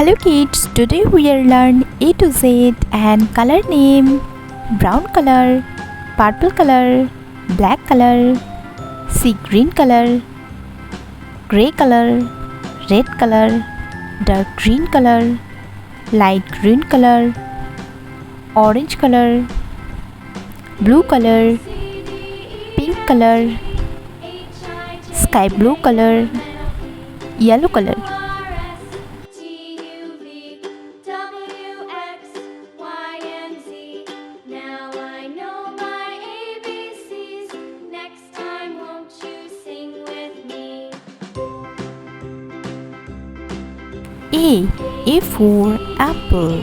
Hello kids, today we will learn A to Z and color name: brown color, purple color, black color, sea green color, gray color, red color, dark green color, light green color, orange color, blue color, pink color, sky blue color, yellow color. A for apple.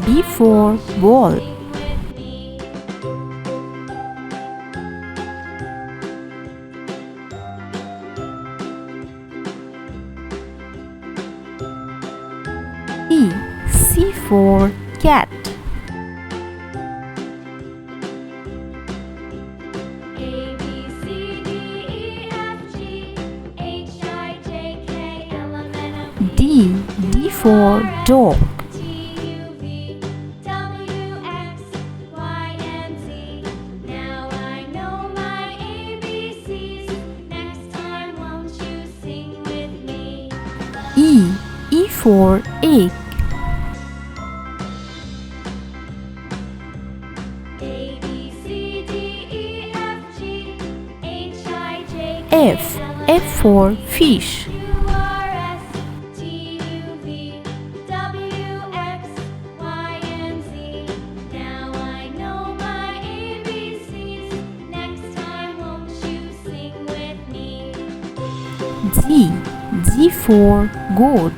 B for ball. C for cat. D for dog. E for egg. F for fish. G for goat.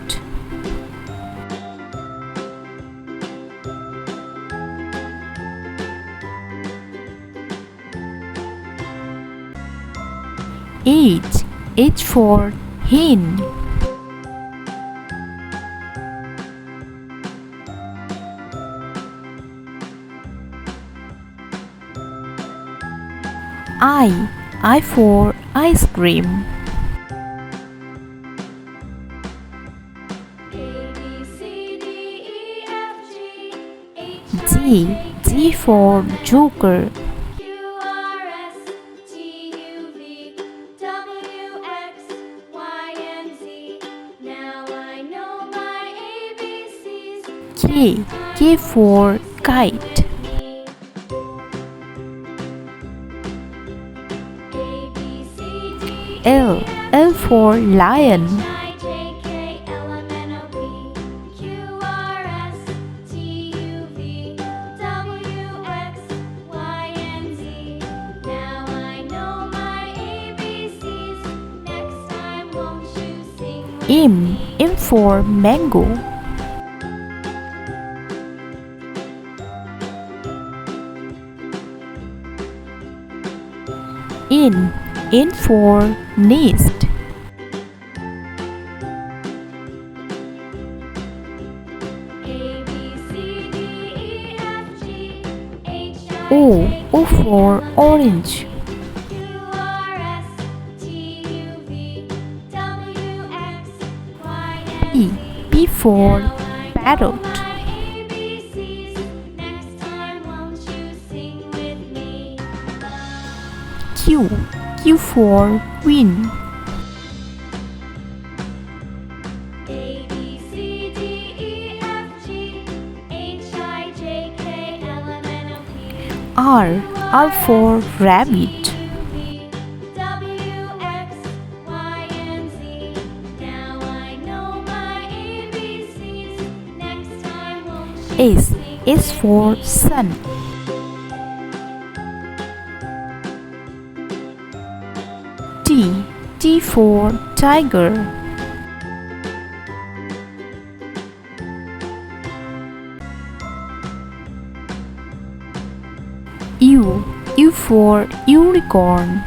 H for hen. I for ice cream. G for joker. K for kite. L for lion. M for mango. N for nest. O for orange. P for parrot. Q for queen. R for rabbit. S for sun. T for tiger. U for unicorn.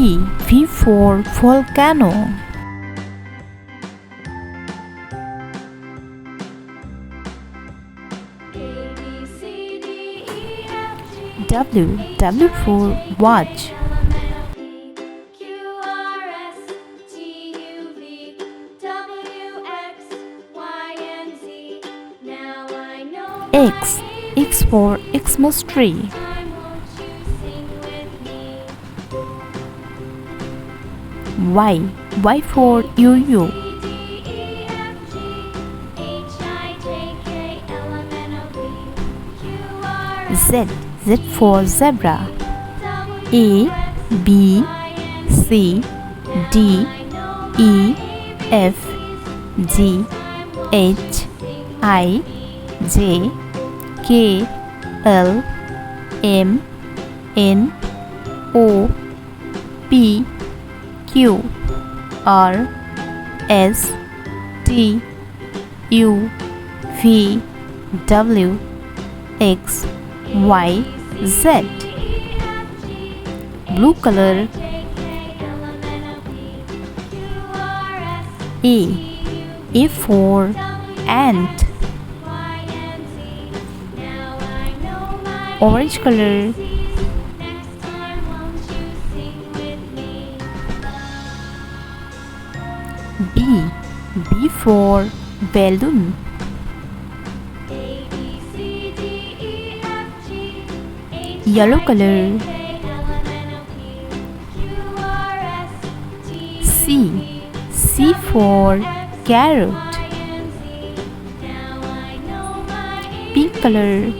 V for volcano. W for watch. X for Xmas tree. Y for YOYO. Z for zebra. A B C D E F G H I J K L M N O P Q R S T U V W X Y Z. Blue color. A for ant. Orange color. B for balloon. Yellow color. C for carrot. Pink color.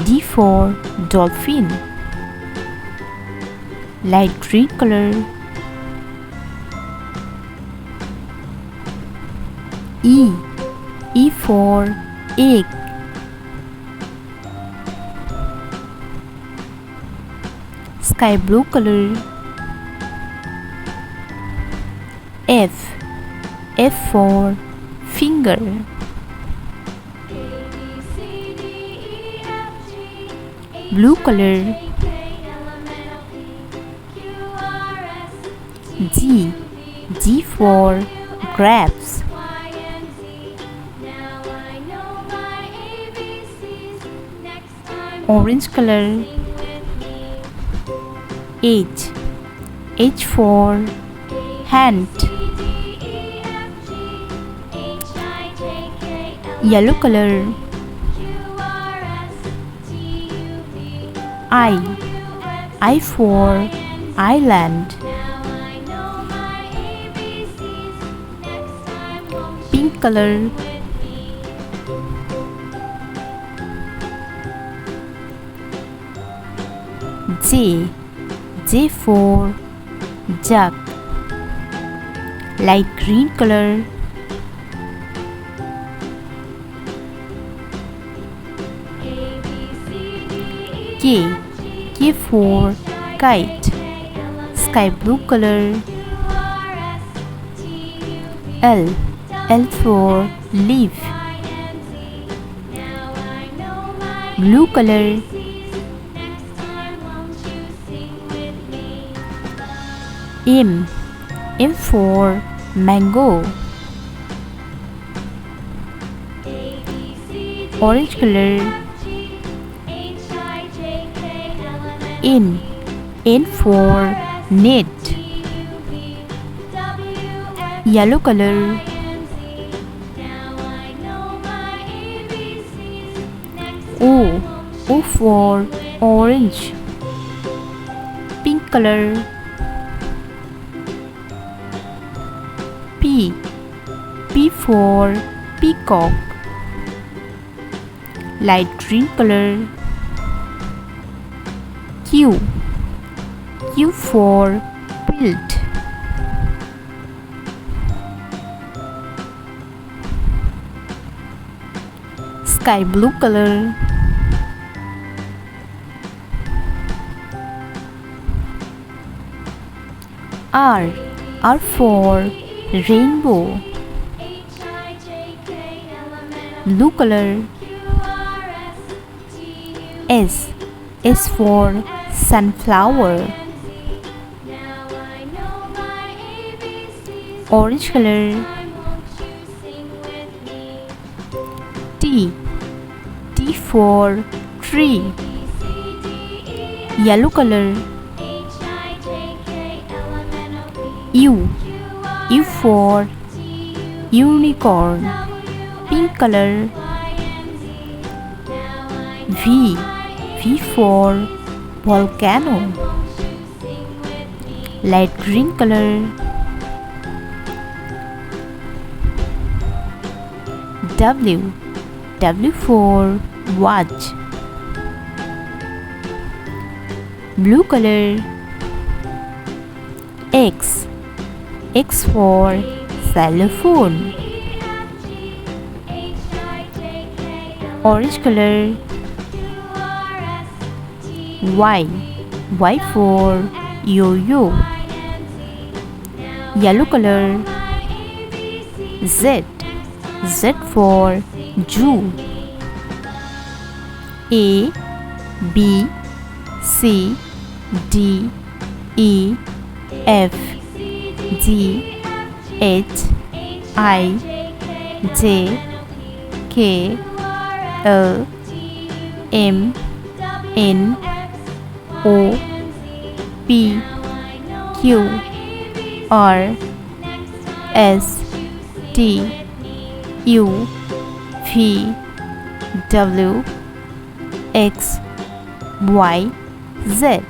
D for dolphin. Light green color. E for egg. Sky blue color. F for finger. Blue color. G for grapes. Orange color. H for hand. Yellow color. I for island. Pink color. J for jug. Light green color. K for kite. Sky blue color. L for leaf. Blue color. M for mango. Orange color. N for net. Yellow color. O for orange. Pink color. P for peacock. Light green color. Q for quilt. Sky blue color. R for rainbow. blue color. S is for sunflower. Orange color. T for tree. Yellow color. U for unicorn. Pink color. V for volcano. Light green color. W for watch. Blue color. X for xylophone. Orange color. Y for yo-yo. Yellow color. Z for zoo. A B C D E F G H I J K L M N O P Q R S T U V W X Y Z.